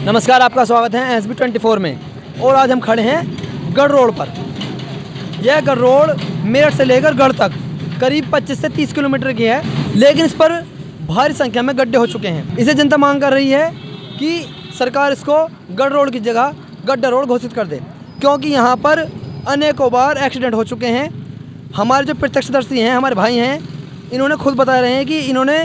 नमस्कार, आपका स्वागत है SB24 में। और आज हम खड़े हैं गढ़ रोड पर। यह गढ़ रोड मेरठ से लेकर गढ़ तक करीब 25 से 30 किलोमीटर की है, लेकिन इस पर भारी संख्या में गड्ढे हो चुके हैं। इसे जनता मांग कर रही है कि सरकार इसको गढ़ रोड की जगह गड्ढा रोड घोषित कर दे, क्योंकि यहाँ पर अनेकों बार एक्सीडेंट हो चुके हैं। हमारे जो प्रत्यक्षदर्शी हैं, हमारे भाई हैं, इन्होंने खुद बता रहे हैं कि इन्होंने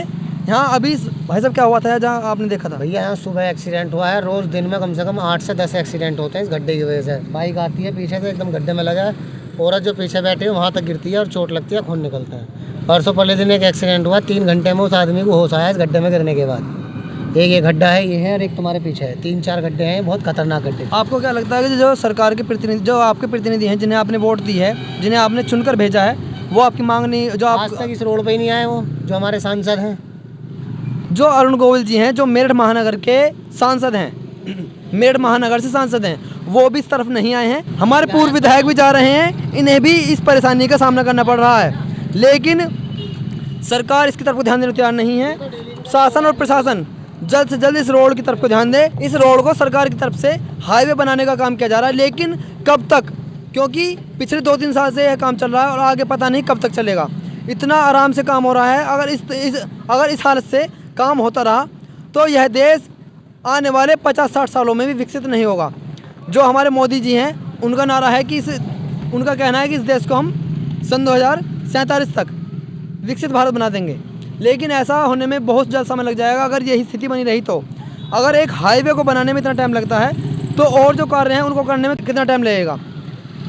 यहाँ अभी भाई साहब क्या हुआ था जहाँ आपने देखा था? भैया यहाँ सुबह एक्सीडेंट हुआ है। रोज़ दिन में कम से कम 8 से 10 एक्सीडेंट होते हैं इस गड्ढे की वजह से। बाइक आती है पीछे से एकदम गड्ढे में लगा है, औरत जो पीछे बैठी है वहाँ तक गिरती है और चोट लगती है, खून निकलता है। परसों पहले दिन एक एक्सीडेंट हुआ, 3 घंटे में उस आदमी को होश आया इस गड्ढे में गिरने के बाद। एक ये गड्ढा है, ये है, और एक तुम्हारे पीछे है। 3-4 गड्ढे हैं, बहुत खतरनाक गड्ढे। आपको क्या लगता है कि जो सरकार के प्रतिनिधि, जो आपके प्रतिनिधि हैं, जिन्हें आपने वोट दी है, जिन्हें आपने चुनकर भेजा है, वो आपकी मांग नहीं, जो आज तक इस रोड पर ही नहीं आए वो जो हमारे सांसद हैं, जो अरुण गोविल जी हैं, जो मेरठ महानगर के सांसद हैं, मेरठ महानगर से सांसद हैं, वो भी इस तरफ नहीं आए हैं। हमारे पूर्व विधायक भी जा रहे हैं, इन्हें भी इस परेशानी का सामना करना पड़ रहा है, लेकिन सरकार इसकी तरफ ध्यान देने को तैयार नहीं है। शासन और प्रशासन जल्द से जल्द इस रोड की तरफ को ध्यान दे। इस रोड को सरकार की तरफ से हाईवे बनाने का काम किया जा रहा है, लेकिन कब तक? क्योंकि पिछले 2-3 साल से यह काम चल रहा है और आगे पता नहीं कब तक चलेगा। इतना आराम से काम हो रहा है। अगर इस हालत से काम होता रहा तो यह देश आने वाले 50-60 सालों में भी विकसित नहीं होगा। जो हमारे मोदी जी हैं, उनका नारा है कि उनका कहना है कि इस देश को हम सन 2047 तक विकसित भारत बना देंगे, लेकिन ऐसा होने में बहुत ज़्यादा समय लग जाएगा अगर यही स्थिति बनी रही तो। अगर एक हाईवे को बनाने में इतना टाइम लगता है तो और जो कार्य हैं उनको करने में कितना टाइम लगेगा?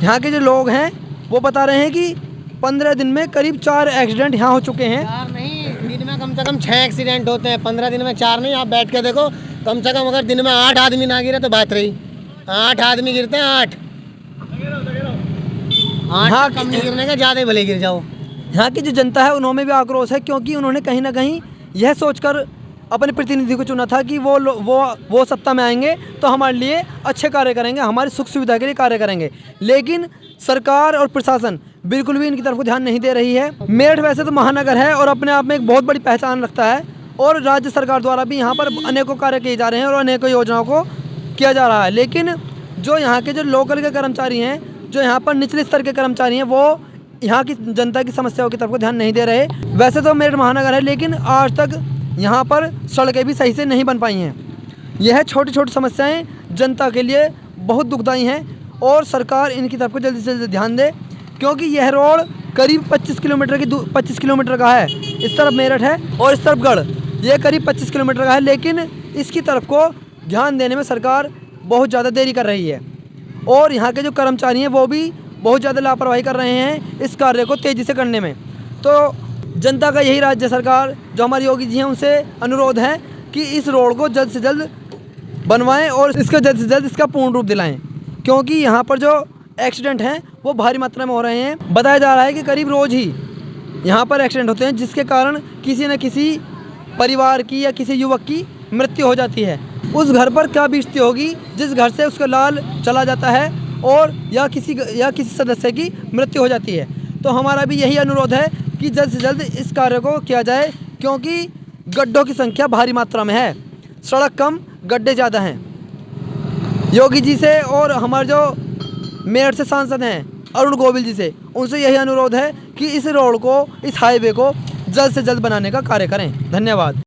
यहाँ के जो लोग हैं वो बता रहे हैं कि 15 दिन में करीब 4 एक्सीडेंट यहाँ हो चुके हैं। 4 नहीं, दिन में कम से कम 6 एक्सीडेंट होते हैं। 15 दिन में 4 नहीं, आप बैठ के देखो, कम से कम अगर दिन में 8 आदमी ना गिरे तो बात रही। 8 आदमी गिरते हैं, 8 हाँ, कम नहीं गिरने का, ज़्यादा ही भले गिर जाओ। यहाँ की जो जनता है उन्होंने भी आक्रोश है, क्योंकि उन्होंने कहीं ना कहीं यह सोचकर अपने प्रतिनिधि को चुना था कि वो सत्ता में आएंगे तो हमारे लिए अच्छे कार्य करेंगे, हमारी सुख सुविधा के लिए कार्य करेंगे, लेकिन सरकार और प्रशासन बिल्कुल भी इनकी तरफ को ध्यान नहीं दे रही है। मेरठ वैसे तो महानगर है और अपने आप में एक बहुत बड़ी पहचान रखता है, और राज्य सरकार द्वारा भी यहाँ पर अनेकों कार्य किए जा रहे हैं और अनेकों योजनाओं को किया जा रहा है, लेकिन जो यहाँ के जो लोकल के कर्मचारी हैं, जो यहाँ पर निचले स्तर के कर्मचारी हैं, वो यहाँ की जनता की समस्याओं की तरफ को ध्यान नहीं दे रहे। वैसे तो मेरठ महानगर है, लेकिन आज तक यहाँ पर सड़कें भी सही से नहीं बन पाई हैं। यह छोटी छोटी समस्याएं जनता के लिए बहुत दुखदायी हैं और सरकार इनकी तरफ को जल्दी से जल्दी ध्यान दे, क्योंकि यह रोड करीब 25 किलोमीटर का है। इस तरफ मेरठ है और इस तरफ गढ़, यह करीब 25 किलोमीटर का है, लेकिन इसकी तरफ को ध्यान देने में सरकार बहुत ज़्यादा देरी कर रही है और यहाँ के जो कर्मचारी हैं वो भी बहुत ज़्यादा लापरवाही कर रहे हैं इस कार्य को तेज़ी से करने में। तो जनता का यही राज्य सरकार, जो हमारे योगी जी हैं, उनसे अनुरोध है कि इस रोड को जल्द से जल्द बनवाएं और इसका जल्द से जल्द इसका पूर्ण रूप दिलाएं, क्योंकि यहाँ पर जो एक्सीडेंट हैं वो भारी मात्रा में हो रहे हैं। बताया जा रहा है कि करीब रोज़ ही यहाँ पर एक्सीडेंट होते हैं, जिसके कारण किसी न किसी परिवार की या किसी युवक की मृत्यु हो जाती है। उस घर पर क्या बीतती होगी जिस घर से उसका लाल चला जाता है और या किसी सदस्य की मृत्यु हो जाती है। तो हमारा भी यही अनुरोध है कि जल्द से जल्द इस कार्य को किया जाए, क्योंकि गड्ढों की संख्या भारी मात्रा में है, सड़क कम गड्ढे ज़्यादा हैं। योगी जी से और हमारे जो मेरठ से सांसद हैं अरुण गोविल जी से, उनसे यही अनुरोध है कि इस रोड को, इस हाईवे को जल्द से जल्द बनाने का कार्य करें। धन्यवाद।